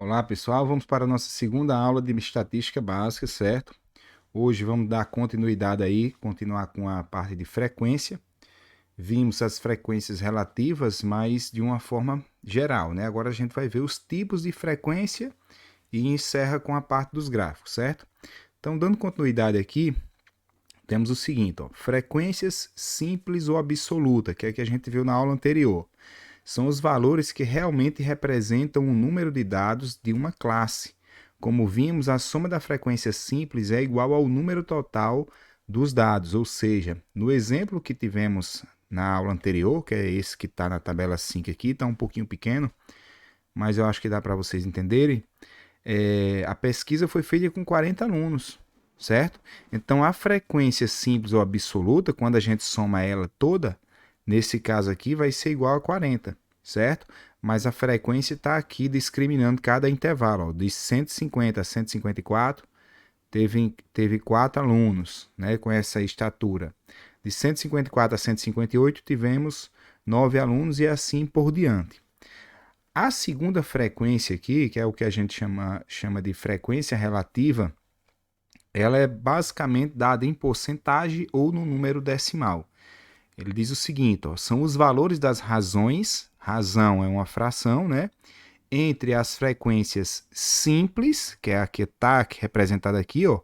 Olá pessoal, vamos para a nossa segunda aula de estatística básica, certo? Hoje vamos dar continuidade aí, continuar com a parte de frequência. Vimos as frequências relativas, mas de uma forma geral, né? Agora a gente vai ver os tipos de frequência e encerra com a parte dos gráficos, certo? Então, dando continuidade aqui, temos o seguinte, ó, frequências simples ou absoluta, que é que a gente viu na aula anterior. São os valores que realmente representam o número de dados de uma classe. Como vimos, a soma da frequência simples é igual ao número total dos dados, ou seja, no exemplo que tivemos na aula anterior, que é esse que está na tabela 5 aqui, está um pouquinho pequeno, mas eu acho que dá para vocês entenderem. A pesquisa foi feita com 40 alunos, certo? Então, a frequência simples ou absoluta, quando a gente soma ela toda, nesse caso aqui vai ser igual a 40, certo? Mas a frequência está aqui discriminando cada intervalo. Ó, de 150 a 154, teve 4 alunos, né, com essa estatura. De 154 a 158, tivemos 9 alunos e assim por diante. A segunda frequência aqui, que é o que a gente chama de frequência relativa, ela é basicamente dada em porcentagem ou no número decimal. Ele diz o seguinte, ó, são os valores das razões, razão é uma fração, né? Entre as frequências simples, que é a que está representada aqui, ó,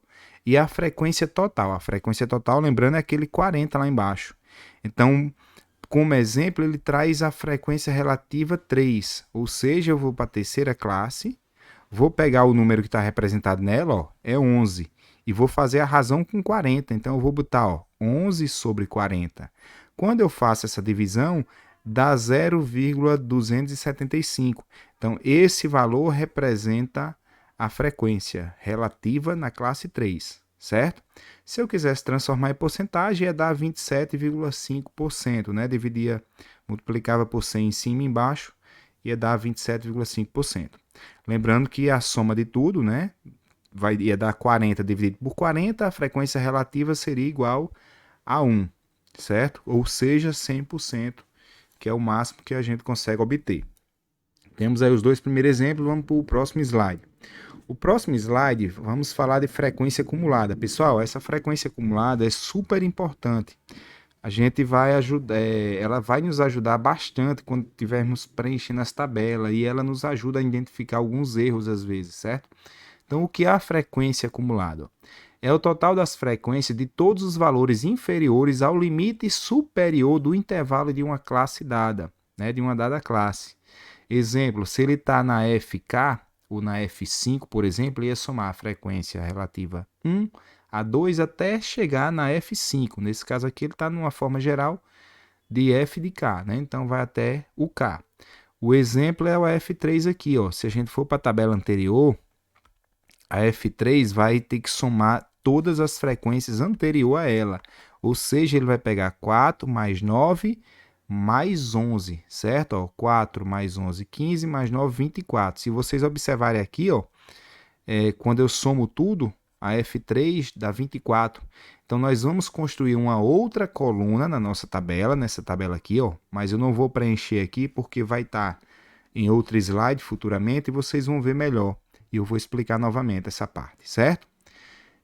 e a frequência total. A frequência total, lembrando, é aquele 40 lá embaixo. Então, como exemplo, ele traz a frequência relativa 3, ou seja, eu vou para a terceira classe, vou pegar o número que está representado nela, ó, é 11, e vou fazer a razão com 40, então eu vou botar ó, 11 sobre 40. Quando eu faço essa divisão, dá 0,275. Então, esse valor representa a frequência relativa na classe 3, certo? Se eu quisesse transformar em porcentagem, ia dar 27,5%, né? Dividia, multiplicava por 100 em cima e embaixo, ia dar 27,5%. Lembrando que a soma de tudo, né? Ia dar 40 dividido por 40, a frequência relativa seria igual a 1, certo? Ou seja, 100%, que é o máximo que a gente consegue obter. Temos aí os dois primeiros exemplos, vamos para o próximo slide. O próximo slide, vamos falar de frequência acumulada. Pessoal, essa frequência acumulada é super importante. A gente vai ajudar, ela vai nos ajudar bastante quando estivermos preenchendo as tabelas e ela nos ajuda a identificar alguns erros às vezes, certo? Então, o que é a frequência acumulada? É o total das frequências de todos os valores inferiores ao limite superior do intervalo de uma classe dada, né, de uma dada classe. Exemplo, se ele está na FK ou na F5, por exemplo, ele ia somar a frequência relativa 1 a 2 até chegar na F5. Nesse caso aqui, ele está numa forma geral de F de K, né? Então vai até o K. O exemplo é o F3 aqui, ó. Se a gente for para a tabela anterior, a F3 vai ter que somar todas as frequências anterior a ela. Ou seja, ele vai pegar 4 mais 9 mais 11, certo? Ó, 4 mais 11, 15, mais 9, 24. Se vocês observarem aqui, ó, quando eu somo tudo, a F3 dá 24. Então, nós vamos construir uma outra coluna na nossa tabela, nessa tabela aqui, ó, mas eu não vou preencher aqui porque vai estar em outro slide futuramente e vocês vão ver melhor. E eu vou explicar novamente essa parte, certo?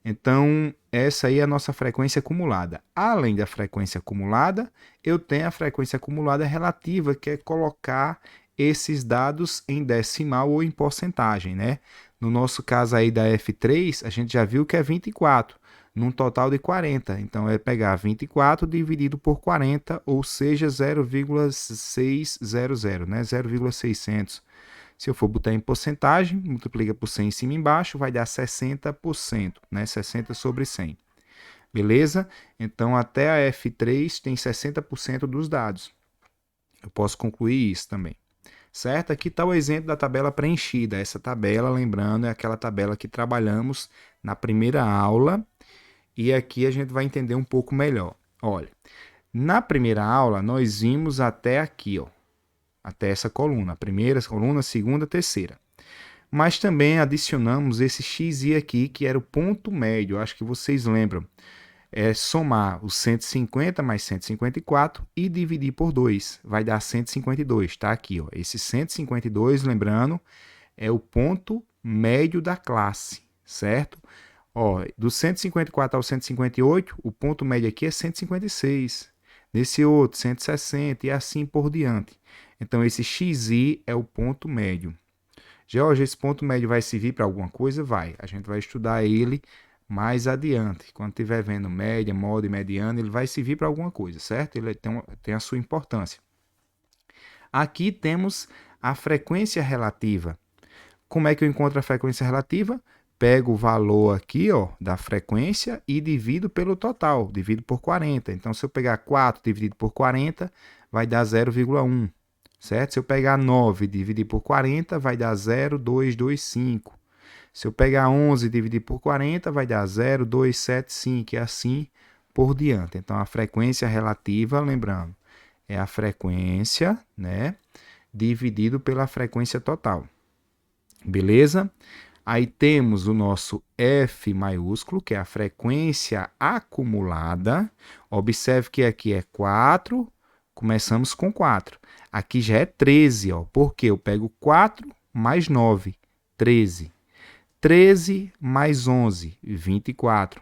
Então, essa aí é a nossa frequência acumulada. Além da frequência acumulada, eu tenho a frequência acumulada relativa, que é colocar esses dados em decimal ou em porcentagem, né? No nosso caso aí da F3, a gente já viu que é 24, num total de 40. Então, é pegar 24 dividido por 40, ou seja, 0,600, né? 0,600. Se eu for botar em porcentagem, multiplica por 100 em cima e embaixo, vai dar 60%, né? 60 sobre 100. Beleza? Então, até a F3 tem 60% dos dados. Eu posso concluir isso também. Certo? Aqui está o exemplo da tabela preenchida. Essa tabela, lembrando, é aquela tabela que trabalhamos na primeira aula. E aqui a gente vai entender um pouco melhor. Olha, na primeira aula, nós vimos até aqui, ó, até essa coluna. Primeira coluna, segunda, terceira. Mas também adicionamos esse xi aqui, que era o ponto médio. Acho que vocês lembram. É somar os 150 mais 154 e dividir por 2. Vai dar 152. Está aqui. Ó. Esse 152, lembrando, é o ponto médio da classe, certo? Ó, do 154 ao 158, o ponto médio aqui é 156. Nesse outro, 160 e assim por diante. Então, esse xi é o ponto médio. George, esse ponto médio vai servir para alguma coisa? Vai. A gente vai estudar ele mais adiante. Quando estiver vendo média, moda e mediana, ele vai servir para alguma coisa, certo? Ele tem a sua importância. Aqui temos a frequência relativa. Como é que eu encontro a frequência relativa? Pego o valor aqui, ó, da frequência e divido pelo total, divido por 40. Então, se eu pegar 4 dividido por 40, vai dar 0,1. Certo? Se eu pegar 9 e dividir por 40, vai dar 0,225. Se eu pegar 11 e dividir por 40, vai dar 0,275 e assim por diante. Então, a frequência relativa, lembrando, é a frequência, né, dividido pela frequência total. Beleza? Aí temos o nosso F maiúsculo, que é a frequência acumulada. Observe que aqui é 4, começamos com 4. Aqui já é 13, ó, porque eu pego 4 mais 9, 13. 13 mais 11, 24.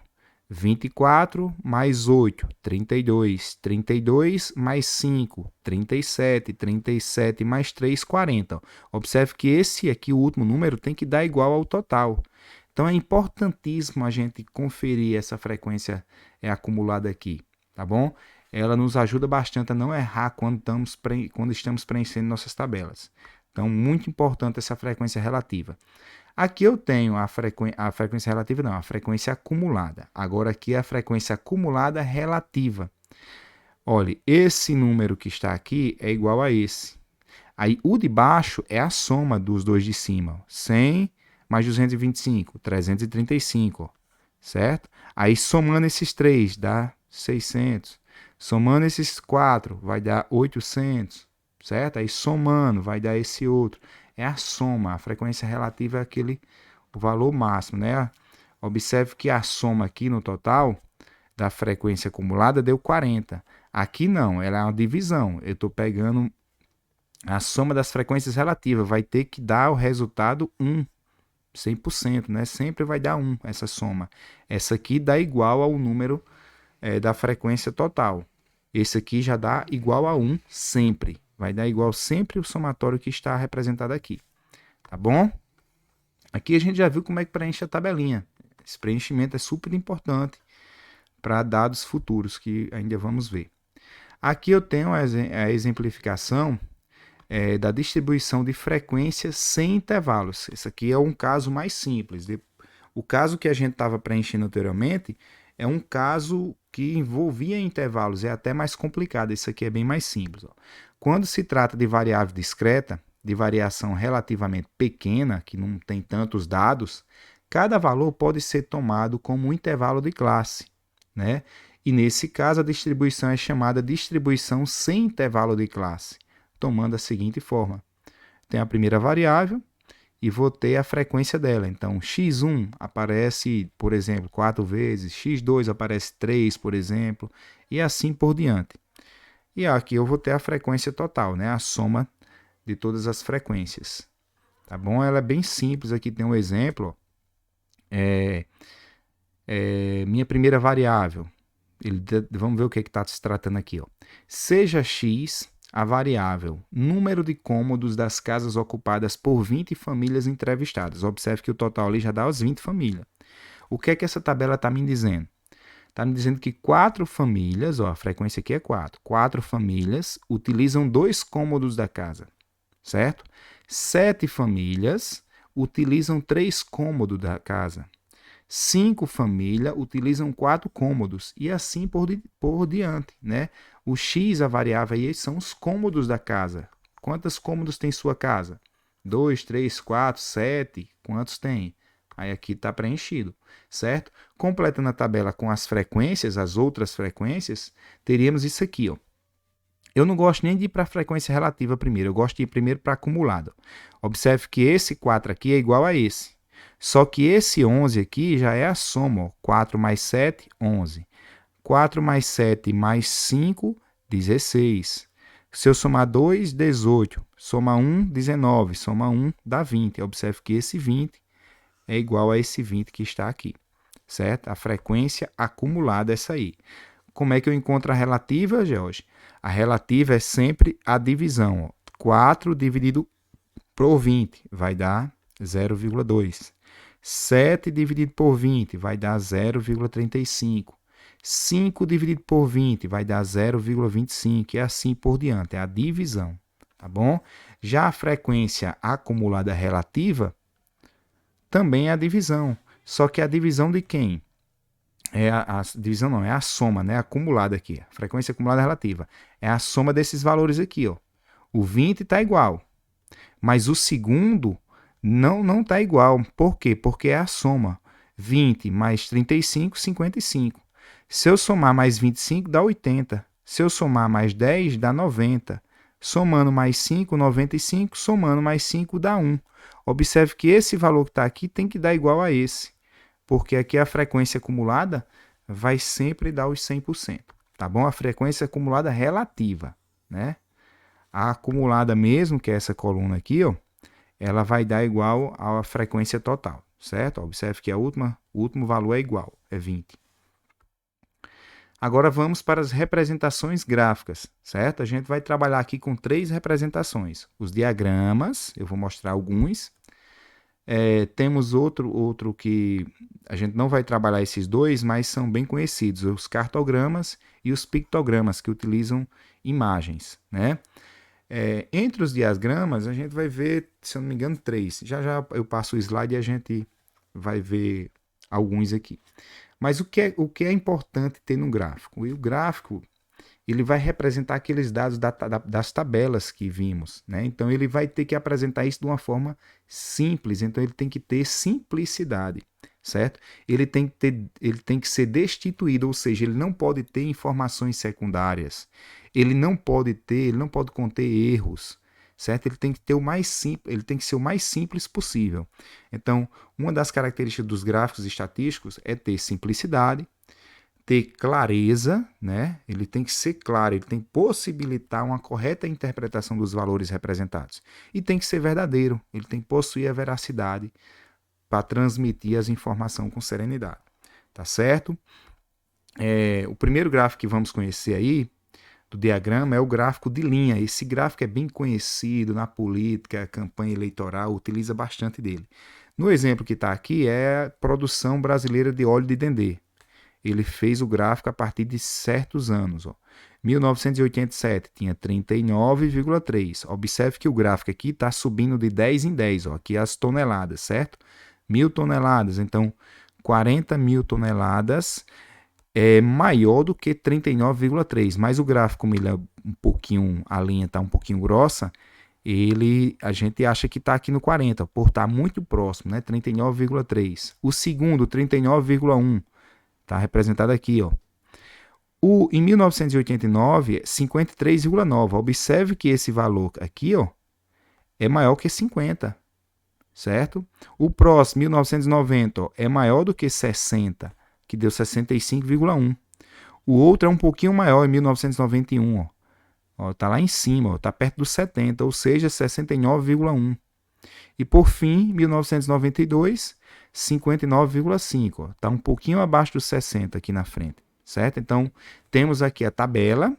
24 mais 8, 32. 32 mais 5, 37. 37 mais 3, 40. Observe que esse aqui, o último número, tem que dar igual ao total. Então, é importantíssimo a gente conferir essa frequência acumulada aqui, tá bom? Ela nos ajuda bastante a não errar quando estamos preenchendo nossas tabelas. Então, muito importante essa frequência relativa. Aqui eu tenho a frequência relativa, não, a frequência acumulada. Agora aqui é a frequência acumulada relativa. Olha, esse número que está aqui é igual a esse. Aí o de baixo é a soma dos dois de cima. 100 mais 225, 335, certo? Aí somando esses três dá 600. Somando esses 4 vai dar 800, certo? Aí somando vai dar esse outro. É a soma, a frequência relativa é o valor máximo, né? Observe que a soma aqui no total da frequência acumulada deu 40. Aqui não, ela é uma divisão. Eu estou pegando a soma das frequências relativas, vai ter que dar o resultado 1, 100%, né? Sempre vai dar 1 essa soma. Essa aqui dá igual ao número da frequência total. Esse aqui já dá igual a 1 sempre. Vai dar igual sempre o somatório que está representado aqui. Tá bom? Aqui a gente já viu como é que preenche a tabelinha. Esse preenchimento é super importante para dados futuros que ainda vamos ver. Aqui eu tenho a exemplificação da distribuição de frequências sem intervalos. Esse aqui é um caso mais simples. O caso que a gente estava preenchendo anteriormente é um caso que envolvia intervalos, é até mais complicado. Esse aqui é bem mais simples. Ó. Quando se trata de variável discreta, de variação relativamente pequena, que não tem tantos dados, cada valor pode ser tomado como um intervalo de classe, né? E nesse caso a distribuição é chamada distribuição sem intervalo de classe, tomando a seguinte forma. Tem a primeira variável e vou ter a frequência dela. Então, x1 aparece, por exemplo, 4 vezes, x2 aparece 3, por exemplo, e assim por diante. E aqui eu vou ter a frequência total, né? A soma de todas as frequências. Tá bom? Ela é bem simples. Aqui tem um exemplo. Minha primeira variável. Vamos ver o que está se tratando aqui. Ó. Seja x a variável número de cômodos das casas ocupadas por 20 famílias entrevistadas. Observe que o total ali já dá as 20 famílias. O que é que essa tabela está me dizendo? Está me dizendo que 4 famílias, ó, a frequência aqui é 4. 4 famílias utilizam 2 cômodos da casa, certo? 7 famílias utilizam 3 cômodos da casa. 5 famílias utilizam 4 cômodos e assim por diante, né? O x, a variável aí, são os cômodos da casa. Quantos cômodos tem sua casa? 2, 3, 4, 7. Quantos tem? Aí aqui está preenchido, certo? Completando a tabela com as frequências, as outras frequências, teríamos isso aqui, ó. Eu não gosto nem de ir para a frequência relativa primeiro, eu gosto de ir primeiro para acumulado. Observe que esse 4 aqui é igual a esse. Só que esse 11 aqui já é a soma, ó. 4 mais 7, 11. 4 mais 7 mais 5, 16. Se eu somar 2, 18. Soma 1, 19. Soma 1, dá 20. Observe que esse 20 é igual a esse 20 que está aqui, certo? A frequência acumulada é essa aí. Como é que eu encontro a relativa, George? A relativa é sempre a divisão. Ó. 4 dividido por 20 vai dar 0,2. 7 dividido por 20 vai dar 0,35. 5 dividido por 20 vai dar 0,25 e assim por diante. É a divisão, tá bom? Já a frequência acumulada relativa também é a divisão. Só que é a divisão de quem? A divisão não, é a soma, né? Acumulada aqui. A frequência acumulada relativa. É a soma desses valores aqui, ó. O 20 está igual. Mas o segundo não está igual. Por quê? Porque é a soma. 20 mais 35, 55. Se eu somar mais 25, dá 80. Se eu somar mais 10, dá 90. Somando mais 5, 95. Somando mais 5, dá 1. Observe que esse valor que está aqui tem que dar igual a esse. Porque aqui a frequência acumulada vai sempre dar os 100%. Tá bom? A frequência acumulada relativa, né? A acumulada mesmo, que é essa coluna aqui, ó, ela vai dar igual à frequência total, certo? Observe que o último valor é igual, é 20. Agora vamos para as representações gráficas, certo? A gente vai trabalhar aqui com 3 representações. Os diagramas, eu vou mostrar alguns. Temos outro que a gente não vai trabalhar esses dois, mas são bem conhecidos, os cartogramas e os pictogramas, que utilizam imagens, né? Entre os diagramas, a gente vai ver, se eu não me engano, 3. Já já eu passo o slide e a gente vai ver alguns aqui. Mas o que é importante ter no gráfico? E o gráfico ele vai representar aqueles dados das tabelas que vimos, né? Então, ele vai ter que apresentar isso de uma forma simples. Então, ele tem que ter simplicidade, certo? Ele tem que ser destituído, ou seja, ele não pode ter informações secundárias. Ele não pode conter erros, certo? Ele tem que ter ele tem que ser o mais simples possível. Então, uma das características dos gráficos estatísticos é ter simplicidade, ter clareza, né? Ele tem que ser claro, ele tem que possibilitar uma correta interpretação dos valores representados. E tem que ser verdadeiro, ele tem que possuir a veracidade para transmitir as informações com serenidade. Tá certo? O primeiro gráfico que vamos conhecer aí, do diagrama, é o gráfico de linha. Esse gráfico é bem conhecido na política, campanha eleitoral, utiliza bastante dele. No exemplo que está aqui é a produção brasileira de óleo de dendê. Ele fez o gráfico a partir de certos anos. Ó. 1987 tinha 39,3. Observe que o gráfico aqui está subindo de 10 em 10. Ó. Aqui as toneladas, certo? 1.000 toneladas. Então, 40 mil toneladas é maior do que 39,3. Mas o gráfico, como ele é um pouquinho, a linha está um pouquinho grossa, a gente acha que está aqui no 40, por estar muito próximo, né? 39,3. O segundo, 39,1. Está representado aqui, ó. Em 1989, 53,9. Observe que esse valor aqui, ó, é maior que 50, certo? O próximo, 1990, ó, é maior do que 60, que deu 65,1. O outro é um pouquinho maior, em 1991, ó. Tá lá em cima, ó, tá perto dos 70, ou seja, 69,1. E por fim, 1992, 59,5. Está um pouquinho abaixo dos 60 aqui na frente, certo? Então, temos aqui a tabela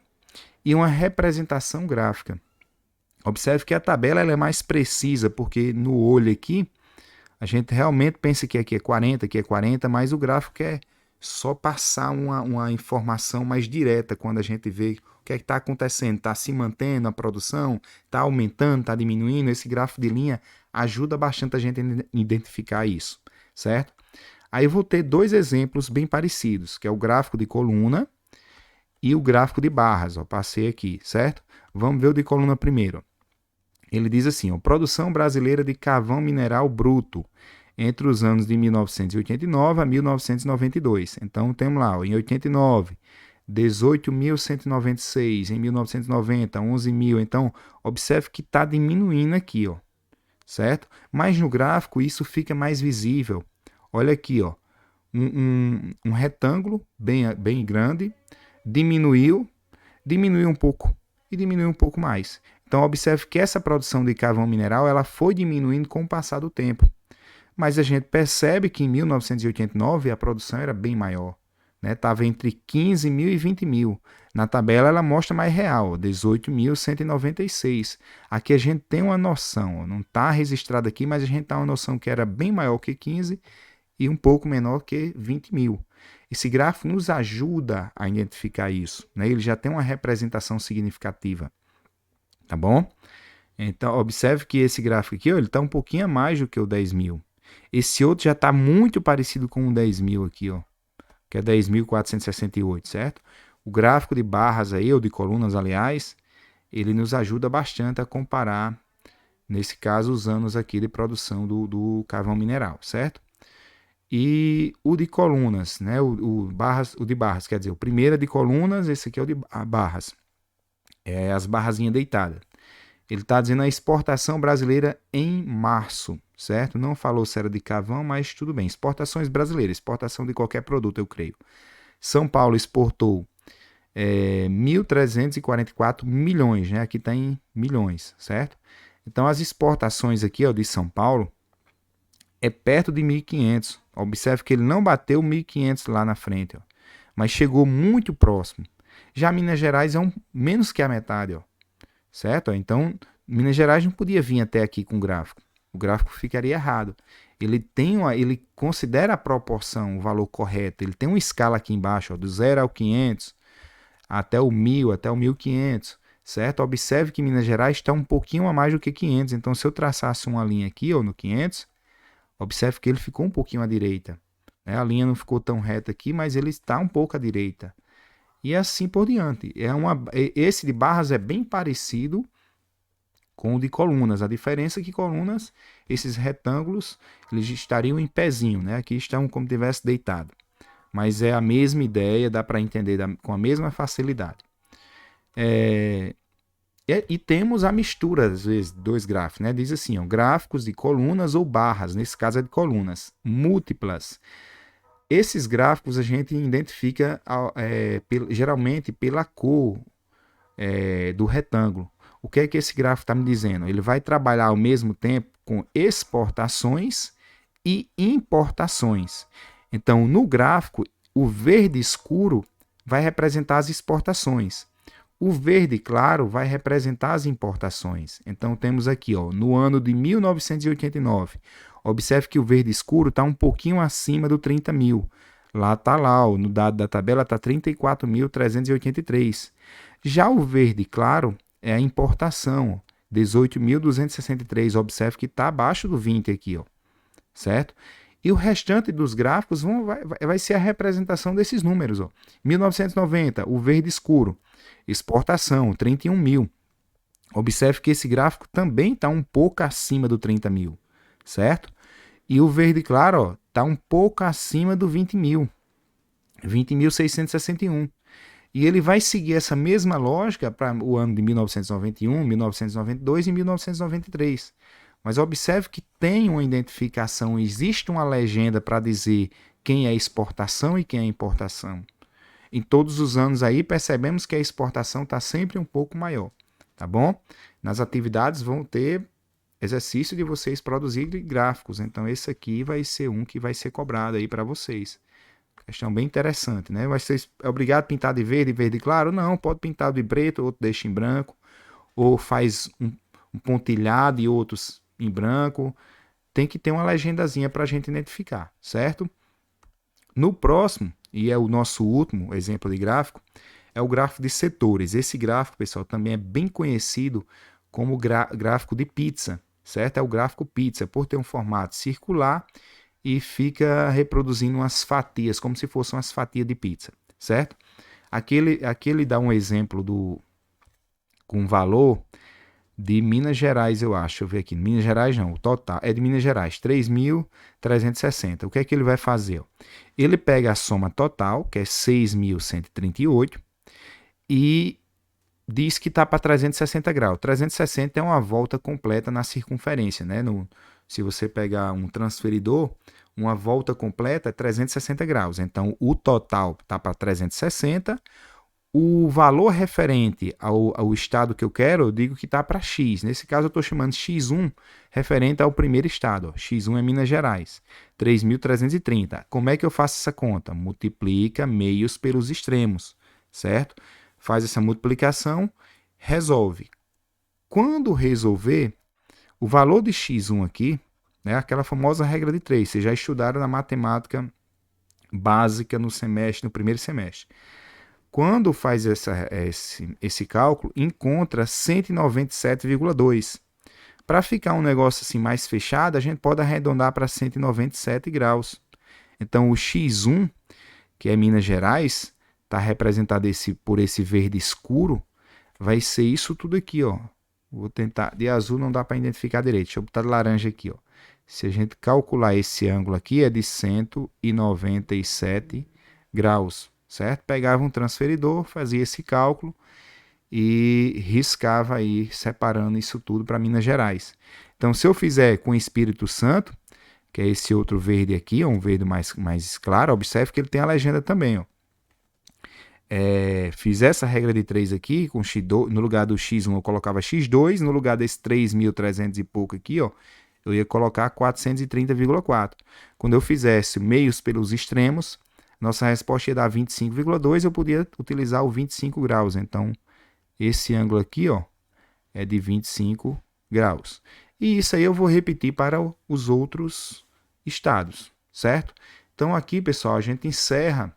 e uma representação gráfica. Observe que a tabela ela é mais precisa, porque no olho aqui, a gente realmente pensa que aqui é 40, mas o gráfico é só passar uma informação mais direta quando a gente vê o que é que está acontecendo. Está se mantendo a produção? Está aumentando? Está diminuindo? Esse gráfico de linha ajuda bastante a gente a identificar isso, certo? Aí eu vou ter 2 exemplos bem parecidos, que é o gráfico de coluna e o gráfico de barras. Ó, passei aqui, certo? Vamos ver o de coluna primeiro. Ele diz assim, ó, produção brasileira de carvão mineral bruto entre os anos de 1989 a 1992. Então, temos lá, ó, em 89, 18.196, em 1990, 11.000. Então, observe que está diminuindo aqui, ó, certo? Mas no gráfico isso fica mais visível. Olha aqui, ó, um retângulo bem grande, diminuiu um pouco e diminuiu um pouco mais. Então, observe que essa produção de carvão mineral ela foi diminuindo com o passar do tempo. Mas a gente percebe que em 1989 a produção era bem maior. Estava entre 15 mil e 20 mil. Na tabela ela mostra mais real, 18.196. Aqui a gente tem uma noção, não está registrado aqui, mas a gente tem uma noção que era bem maior que 15 e um pouco menor que 20 mil. Esse gráfico nos ajuda a identificar isso. Ele já tem uma representação significativa. Tá bom? Então, observe que esse gráfico aqui ele está um pouquinho a mais do que o 10 mil. Esse outro já está muito parecido com o 10 mil aqui, ó, que é 10.468, certo? O gráfico de barras aí, ou de colunas, aliás, ele nos ajuda bastante a comparar, nesse caso, os anos aqui de produção do carvão mineral, certo? E o de colunas, né? O de barras, quer dizer, o primeiro é de colunas, esse aqui é o de barras. É as barrazinhas deitadas. Ele está dizendo a exportação brasileira em março, certo? Não falou se era de carvão, mas tudo bem. Exportações brasileiras, exportação de qualquer produto, eu creio. São Paulo exportou 1.344 milhões, né? Aqui está em milhões, certo? Então, as exportações aqui, ó, de São Paulo é perto de 1.500. Observe que ele não bateu 1.500 lá na frente, ó, mas chegou muito próximo. Já Minas Gerais é menos que a metade, ó, certo? Então, Minas Gerais não podia vir até aqui com o gráfico. O gráfico ficaria errado. Ele considera a proporção, o valor correto. Ele tem uma escala aqui embaixo, ó, do 0 ao 500, até o 1.000, até o 1.500, certo? Observe que Minas Gerais está um pouquinho a mais do que 500. Então, se eu traçasse uma linha aqui, ó, no 500, observe que ele ficou um pouquinho à direita. A linha não ficou tão reta aqui, mas ele está um pouco à direita. E assim por diante. Esse de barras é bem parecido com o de colunas. A diferença é que colunas, esses retângulos, eles estariam em pezinho, né? Aqui estão como se tivesse deitado. Mas é a mesma ideia, dá para entender com a mesma facilidade. E temos a mistura, às vezes, dois gráficos, né? Diz assim, ó, gráficos de colunas ou barras, nesse caso é de colunas, múltiplas. Esses gráficos a gente identifica geralmente pela cor do retângulo. O que é que esse gráfico está me dizendo? Ele vai trabalhar ao mesmo tempo com exportações e importações. Então, no gráfico, o verde escuro vai representar as exportações. O verde claro vai representar as importações. Então, temos aqui, ó, no ano de 1989, observe que o verde escuro está um pouquinho acima do 30 mil. Lá está lá, ó, no dado da tabela está 34.383. Já o verde claro é a importação, 18.263. Observe que está abaixo do 20 aqui, ó, certo? E o restante dos gráficos vai ser a representação desses números. Ó. 1990, o verde escuro, exportação, 31 mil. Observe que esse gráfico também está um pouco acima do 30 mil, certo? E o verde claro está um pouco acima do 20 mil, 20.661. E ele vai seguir essa mesma lógica para o ano de 1991, 1992 e 1993. Mas observe que tem uma identificação, existe uma legenda para dizer quem é exportação e quem é importação. Em todos os anos aí percebemos que a exportação está sempre um pouco maior, tá bom? Nas atividades vão ter exercício de vocês produzirem gráficos, então esse aqui vai ser um que vai ser cobrado aí para vocês. Questão bem interessante, né? Mas vocês é obrigado a pintar de verde, verde claro? Não, pode pintar de preto, outro deixa em branco, ou faz um pontilhado e outros em branco. Tem que ter uma legendazinha para a gente identificar, certo? No próximo, e é o nosso último exemplo de gráfico, é o gráfico de setores. Esse gráfico, pessoal, também é bem conhecido como gráfico de pizza, certo? É o gráfico pizza, por ter um formato circular e fica reproduzindo umas fatias, como se fossem umas fatias de pizza, certo? Aqui ele dá um exemplo com valor de Minas Gerais, eu acho. Deixa eu ver aqui. Minas Gerais não, o total é de Minas Gerais, 3.360. O que é que ele vai fazer? Ele pega a soma total, que é 6.138, e diz que está para 360 graus. 360 é uma volta completa na circunferência, né? Se você pegar um transferidor, uma volta completa é 360 graus. Então, o total está para 360, O valor referente ao estado que eu quero, eu digo que está para X. Nesse caso, eu estou chamando X1 referente ao primeiro estado. Ó. X1 é Minas Gerais, 3.330. Como é que eu faço essa conta? Multiplica meios pelos extremos, certo? Faz essa multiplicação, resolve. Quando resolver, o valor de X1 aqui, né, aquela famosa regra de 3, vocês já estudaram na matemática básica no primeiro semestre. Quando faz esse cálculo, encontra 197,2. Para ficar um negócio assim mais fechado, a gente pode arredondar para 197 graus. Então, o X1, que é Minas Gerais, está representado por esse verde escuro, vai ser isso tudo aqui, ó. Vou tentar, de azul não dá para identificar direito, deixa eu botar de laranja aqui, ó. Se a gente calcular esse ângulo aqui, é de 197 graus, certo? Pegava um transferidor, fazia esse cálculo e riscava aí, separando isso tudo para Minas Gerais. Então, se eu fizer com Espírito Santo, que é esse outro verde aqui, um verde mais claro, observe que ele tem a legenda também, ó. Fiz essa regra de 3 aqui, com X2, no lugar do X1 eu colocava X2, no lugar desse 3.300 e pouco aqui, ó, eu ia colocar 430,4. Quando eu fizesse meios pelos extremos, nossa resposta ia dar 25,2, eu podia utilizar o 25 graus. Então, esse ângulo aqui, ó, é de 25 graus. E isso aí eu vou repetir para os outros estados, certo? Então, aqui, pessoal, a gente encerra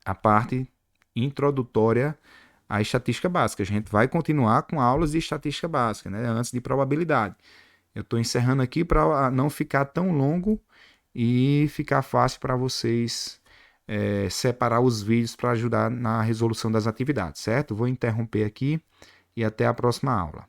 a parte introdutória à estatística básica. A gente vai continuar com aulas de estatística básica, né, antes de probabilidade. Eu estou encerrando aqui para não ficar tão longo e ficar fácil para vocês separar os vídeos para ajudar na resolução das atividades, certo? Vou interromper aqui e até a próxima aula.